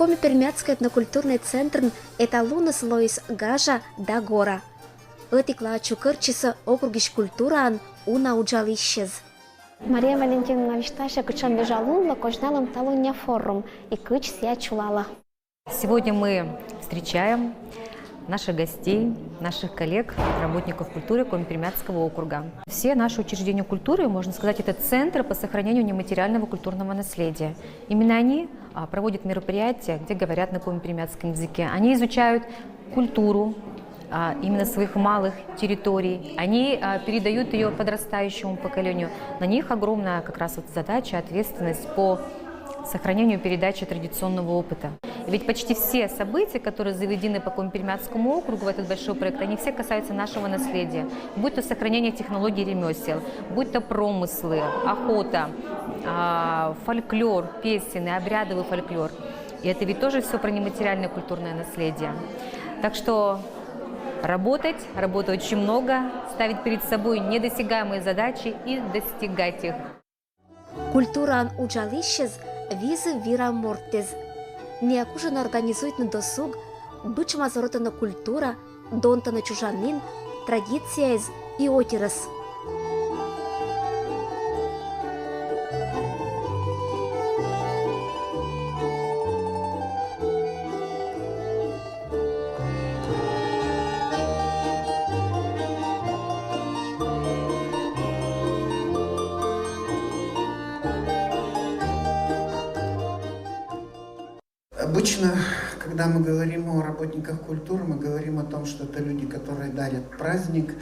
Коми-Пермяцкий этнокультурный центр эталоны слоис гажа да гора. Этикла чукырчиса округиш культуран уна уджалищез. Мария Валентиновна Вишташа кычан бежалунла кожналом талоня форум и кыч ся чулала. Сегодня мы встречаем наших гостей, наших коллег, работников культуры Коми-Пермяцкого округа. Все наши учреждения культуры, можно сказать, это центры по сохранению нематериального культурного наследия. Именно они проводят мероприятия, где говорят на коми-пермяцком языке. Они изучают культуру именно своих малых территорий. Они передают ее подрастающему поколению. На них огромная как раз задача, ответственность по сохранению и передаче традиционного опыта. Ведь почти все события, которые заведены по Коми-Пермяцкому округу в этот большой проект, они все касаются нашего наследия. Будь то сохранение технологий ремесел, будь то промыслы, охота, фольклор, песни, обрядовый фольклор. И это ведь тоже все про нематериальное культурное наследие. Так что работать очень много, ставить перед собой недосягаемые задачи и достигать их. Культуран уджалищез визы вира мортез. Неакужен организует на досуг, бычма заротана культура, донтана чужанин, традиция из и отирас. Обычно, когда мы говорим о работниках культуры, мы говорим о том, что это люди, которые дарят праздник.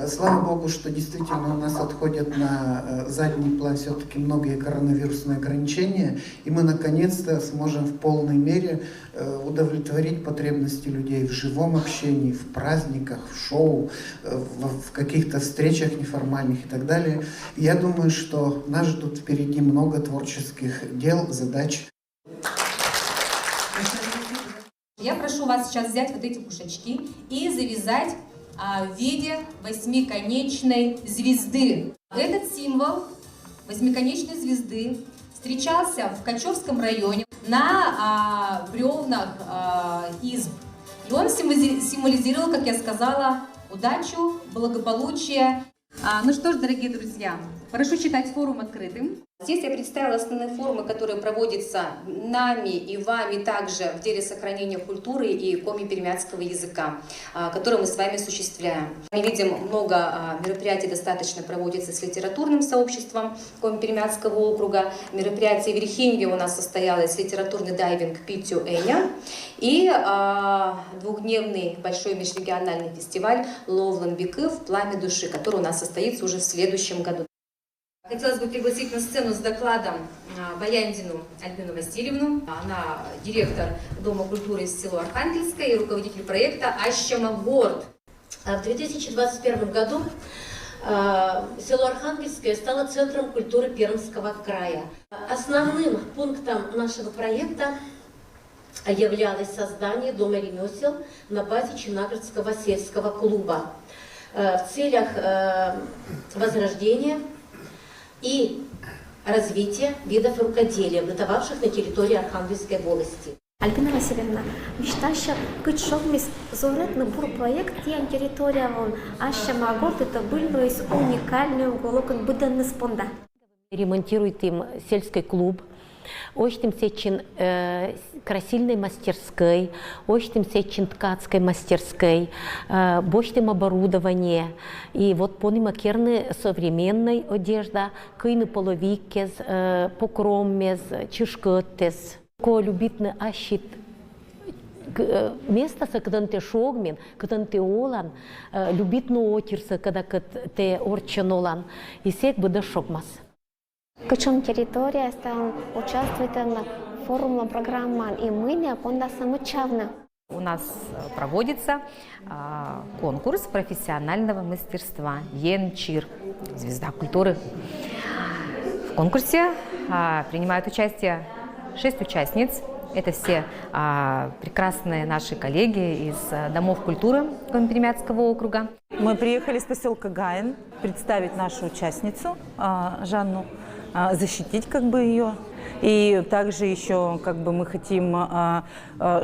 Слава Богу, что действительно у нас отходят на задний план все-таки многие коронавирусные ограничения, и мы наконец-то сможем в полной мере удовлетворить потребности людей в живом общении, в праздниках, в шоу, в каких-то встречах неформальных и так далее. Я думаю, что нас ждут впереди много творческих дел, задач. Я прошу вас сейчас взять вот эти кушачки и завязать в виде восьмиконечной звезды. Этот символ восьмиконечной звезды встречался в Качевском районе на бревнах изб. И он символизировал, как я сказала, удачу, благополучие. Ну что ж, дорогие друзья, прошу считать форум открытым. Здесь я представила основные форумы, которые проводятся нами и вами также в деле сохранения культуры и коми-пермяцкого языка, которые мы с вами осуществляем. Мы видим, много мероприятий достаточно проводится с литературным сообществом Коми-Пермяцкого округа. Мероприятие в Верхенье у нас состоялось литературный дайвинг Питю Эня и двухдневный большой межрегиональный фестиваль Ловлан Бекыв «Пламя души», который у нас состоится уже в следующем году. Хотелось бы пригласить на сцену с докладом Баяндину Альбину Васильевну. Она директор Дома культуры из села Архангельское и руководитель проекта «Ащама Горд». В 2021 году село Архангельское стало центром культуры Пермского края. Основным пунктом нашего проекта являлось создание Дома ремесел на базе Чинагородского сельского клуба в целях возрождения и развития видов рукоделия, бытовавших на территории Архангельской волости. Альбина Васильевна, Вишташа кычшовмис зорет набор проект тиан территория вон, Ащама Горд это был уникальный уголок быданный спонда. Ремонтирует им сельский клуб, очень сечин красильной мастерской, очень сечин ткацкой мастерской, очень оборудование. И вот понимакерны современной одежда, кыны половикез, покроммез, чешкотес. Ко любитны ащит место, когда ты шогмен, когда ты олан, любитну отирса, когда ты орчанолан, и сек бы шогмас. Кычон территория стал участвует на форуме программы и мы не понда самочавна. У нас проводится конкурс профессионального мастерства «Янчир», звезда культуры. В конкурсе принимают участие 6 участниц. Это все прекрасные наши коллеги из Домов культуры Коми-Пермяцкого округа. Мы приехали с поселка Гаин представить нашу участницу Жанну, защитить ее. И также еще как бы мы хотим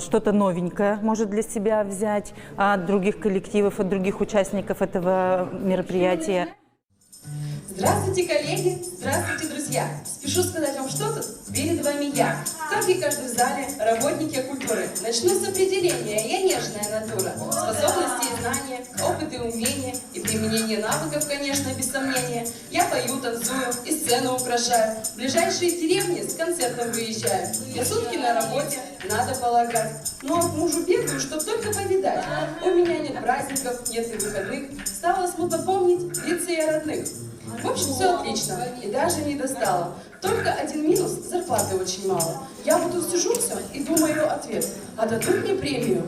что-то новенькое, может, для себя взять от других коллективов, от других участников этого мероприятия. Здравствуйте, коллеги! Здравствуйте, друзья! Спешу сказать вам, что тут перед вами я. Как и каждый в зале, работники культуры. Начну с определения. Я нежная натура. Способности и знания, опыт и умения, и применение навыков, конечно, без сомнения. Я пою, танцую и сцену украшаю. В ближайшие деревни с концертом выезжаю. Я сутки на работе, надо полагать. Но к мужу бегаю, чтоб только повидать. У меня нет праздников, нет и выходных. Стало смутно помнить лица я родных. В общем, все отлично, и даже не достала. Только один минус – зарплаты очень мало. Я вот тут сижу все и думаю ответ. А дадут мне премию?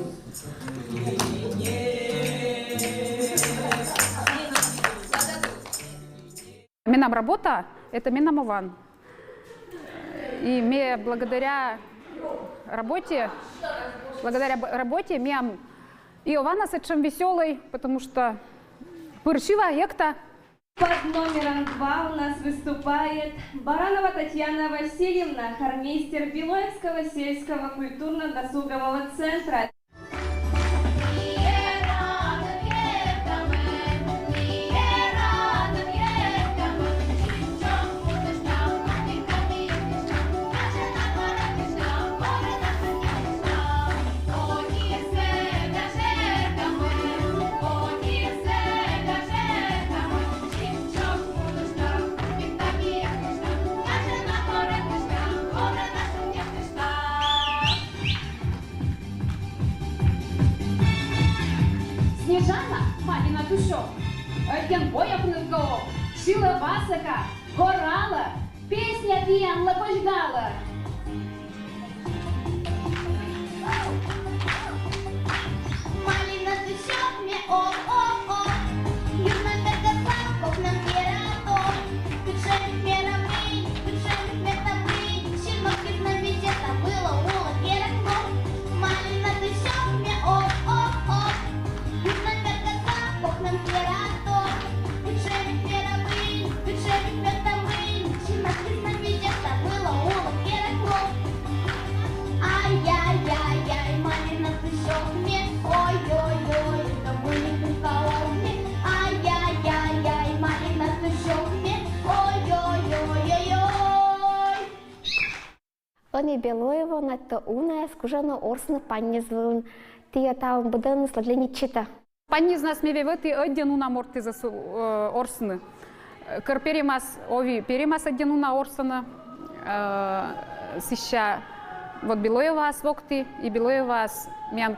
Минамработа – это Минамован. И благодаря работе мям и Ована сечем веселый, потому что пыршива екта. Под номером 2 у нас выступает Баранова Татьяна Васильевна, хормейстер Белоевского сельского культурно-досугового центра. Снежана, Малина Душок, Ген Бояхнов Голов, Шила Басака, Горала, песня Пьян Лапождала. Малина Душок, мне о-о-о, Южно Петропавлов, нам Гератов, Печень Мировый, Печень Метабрый, Щемок из Новидета, было Ула Гераклов. Малина Душок, мне о-о-о, Южно Петропавлов, нам Гератов, Печень Мировый, Печень Метабрый, Щемок из Новидета, было Ула Гераклов. Ай-яй-яй-яй, Малина Душок, мне ой-ой-ой, это были приколы. Ай-яй-яй-яй, Малина Душок, мне ой-ой-ой-ой-ой. Они Белоева на то уна скужано орсны панни звон. Тия там буден сладлени чита. Панни знас мевевети один уна морти за орсны. Кыр перемас ови перемас один уна орсына. Сища вот Белоева свокти и Белоева мян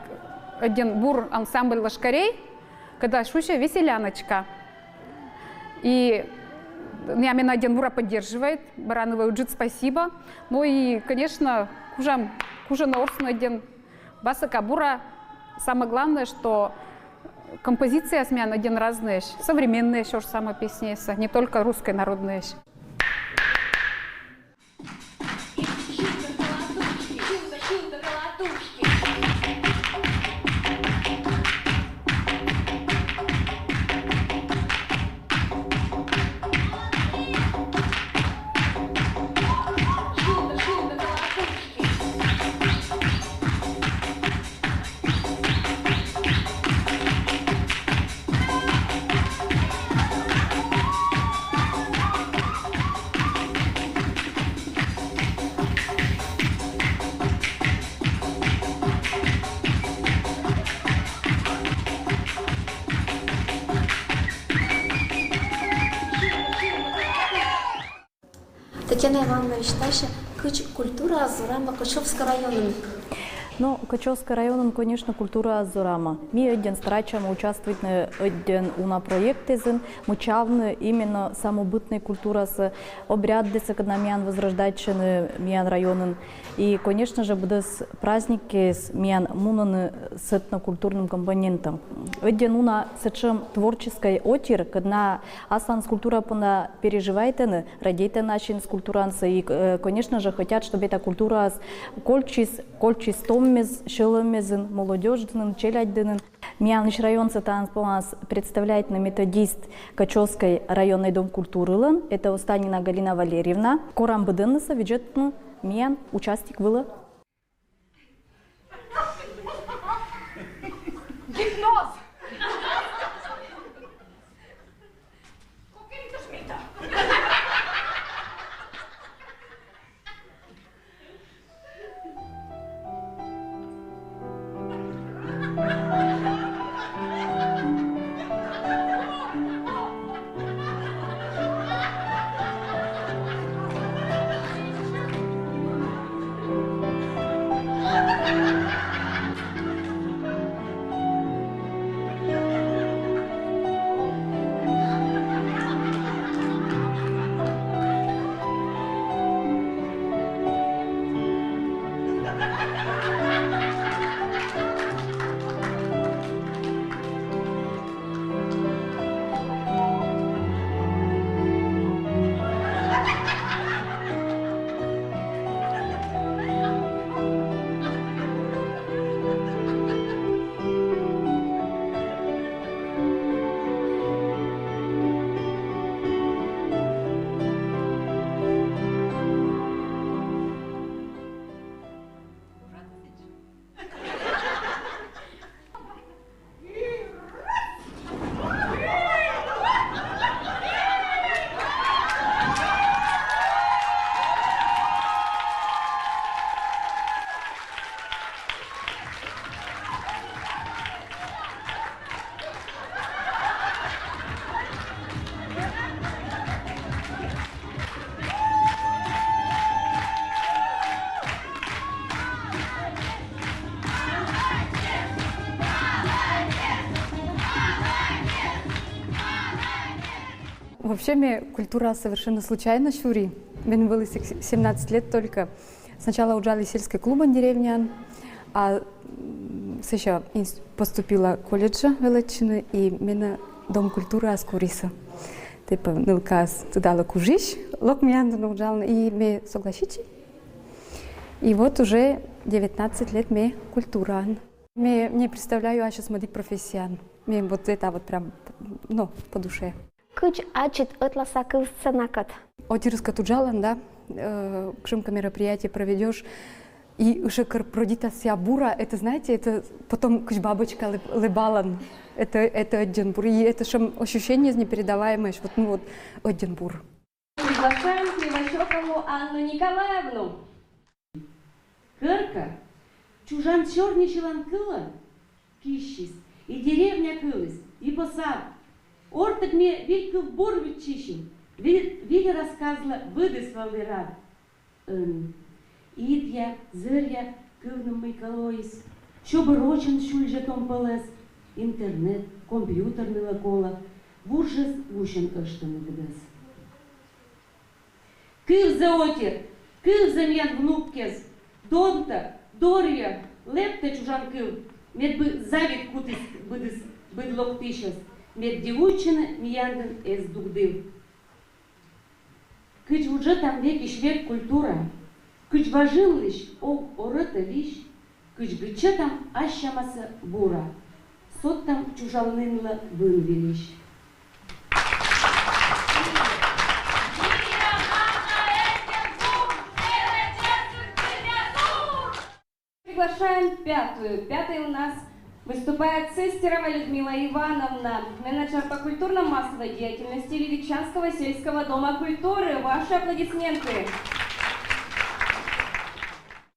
один бур ансамбль лошкарей, когда шуща веселяночка. И Нямин один бура поддерживает, Баранова уджит спасибо. Ну и, конечно, кужа на орсну один басака бура. Самое главное, что композиция смян один разная, современная еще же самая песня, не только русская народная. Татьяна Ивановна считаешь, культура Азурама Кочевского района? Ну, Кочевский район, конечно, культура Азурама. Мы один стараемся участвовать на один уна проекте, мы чавны именно самобытной культура с обряды, когда мян возрождается мян районен. И, конечно же, будут праздники с мян мунаны с этнокультурным компонентом. Один уна с чем творческой отир, когда асан культура пона переживает, родите наши скульптуранцы и, конечно же, хотят, чтобы эта культура кольчис томмез, шеломезен, молодежным, челядденен. Мяныш район Сатанс представляет на методист Кочевской районный дом культуры. Это Останина Галина Валерьевна. Корам беденса бюджетно Мен участник было. Гипноз! Вообще, мне культура совершенно случайно шури. Мне было 17 лет только. Сначала уджали сельский клуб деревня, а еще поступила в колледж Величины, и меня Дом культуры Аскуриса. Типа, нылказ туда кужиш, лок меня уджал, и мне согласите. И вот уже 19 лет мне культура. Мне не представляю, а сейчас моя профессия. Мне вот это вот прям, ну, по душе. Câți acid îtlasa câvțănacăt? Отирска туджалан, да, кшимка мероприятие проведешь, и уже продита ся бура, это, знаете, это потом кыш бабочка лыбалан, это один бур, и это же ощущение непередаваемое, вот, ну вот, один бур. Приглашаем Кривощекову Анну Николаевну. Кырка, чужан черничелан кылан, кищис, и деревня кылыс, и посад. Ортак мне вилька в бор вичищем, вили рассказала выдыслали рад. Идья, зырья, кылным майкалоис, чтобы рочен шульжетом полез, интернет, компьютерный лакола, вужес вущен ыштаны гдес. Кыл за отир, кыл за мен внуккез, донта, дорья, лепта чужан кыл, мед бы завид кутыс быдлок тышес. Мед девучина мияндын эс дугдыл. Кыч уже там веки швек культура, кыч важил лишь орыта лишь, кыч гыча там ащамаса бура, сот там чужалнынла вынвелищ. Приглашаем пятую. Пятой у нас выступает Цистерова Людмила Ивановна, менеджер по культурно-массовой деятельности Левичанского сельского дома культуры. Ваши аплодисменты.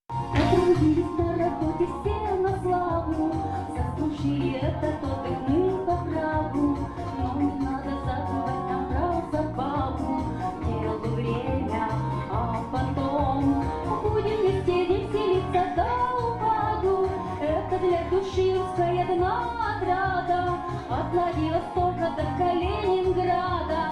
Потрудились на работе все на славу, заслужили это тот иным по праву, но не надо забывать нам про забаву. Дело время, а потом будем вместе веселиться до упаду. Это для души одна отрада, от Владивостока до Калининграда.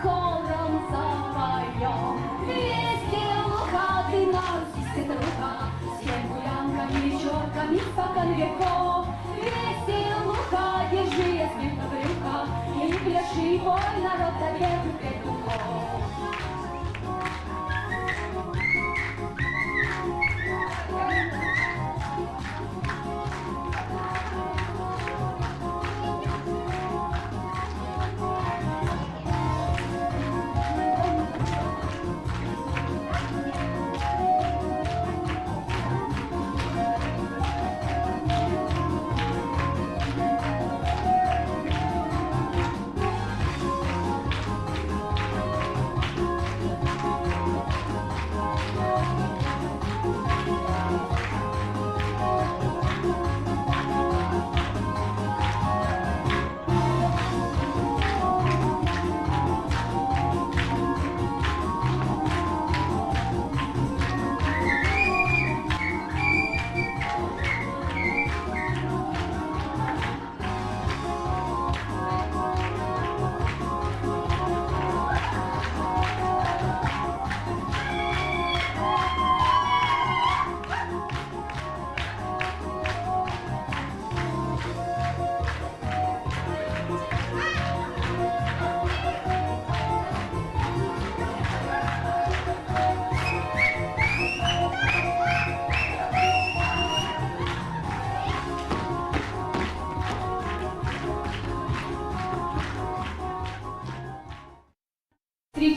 Хором запоем, веселуха, ты нам сеструха, всем гулянкам и вечеркам испокон веков. Веселуха, держи я смеха брюха, и пляши, бой, народ, доверху петухов.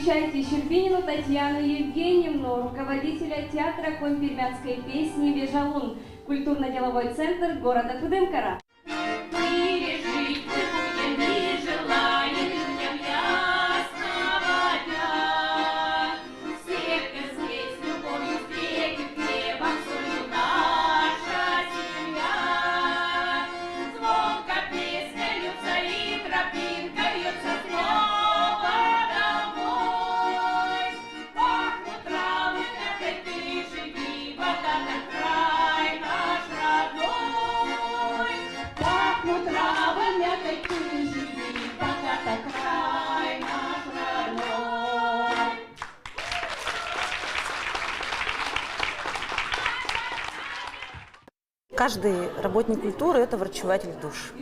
Встречайте Щербинину Татьяну Евгеньевну, руководителя театра компермятской песни «Вежалун», культурно-деловой центр города Кудымкара. Каждый работник культуры – это врачеватель душ.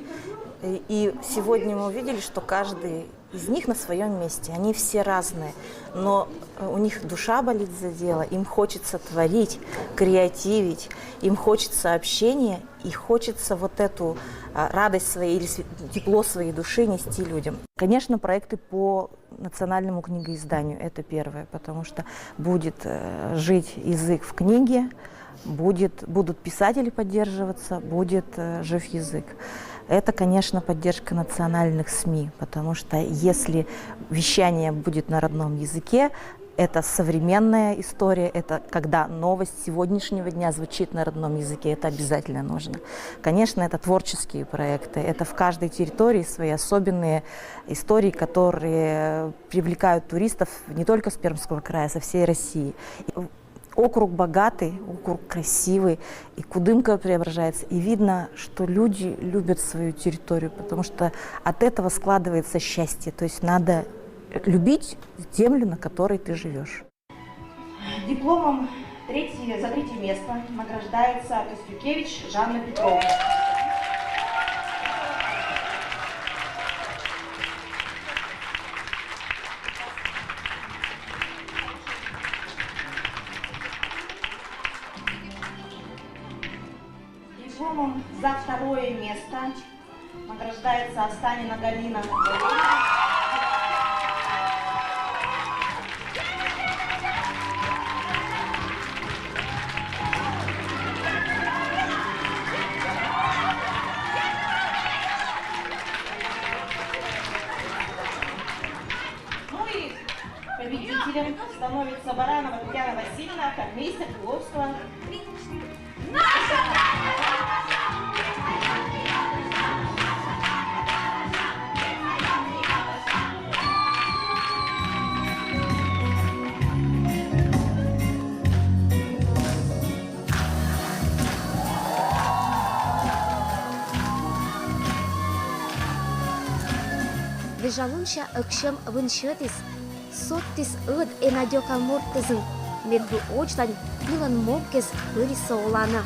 И сегодня мы увидели, что каждый из них на своем месте. Они все разные, но у них душа болит за дело, им хочется творить, креативить, им хочется общения и хочется вот эту радость своей или тепло своей души нести людям. Конечно, проекты по национальному книгоизданию – это первое, потому что будет жить язык в книге, будут писатели поддерживаться, будет жив язык. Это, конечно, поддержка национальных СМИ, потому что если вещание будет на родном языке, это современная история, это когда новость сегодняшнего дня звучит на родном языке, это обязательно нужно. Конечно, это творческие проекты, это в каждой территории свои особенные истории, которые привлекают туристов не только с Пермского края, а со всей России. Округ богатый, округ красивый, и Кудымка преображается. И видно, что люди любят свою территорию, потому что от этого складывается счастье. То есть надо любить землю, на которой ты живешь. Дипломом за третье место награждается Костюкевич Жанна Петровна. Дипломом за второе место награждается Останина Галина. Ну и победителем становится Баранова Татьяна Васильевна, хормейстер Крыловского. Вежалунша акшам выншетис, соттис ид энадёка мортызын, медбу очлань пилан моккес вырисовлана.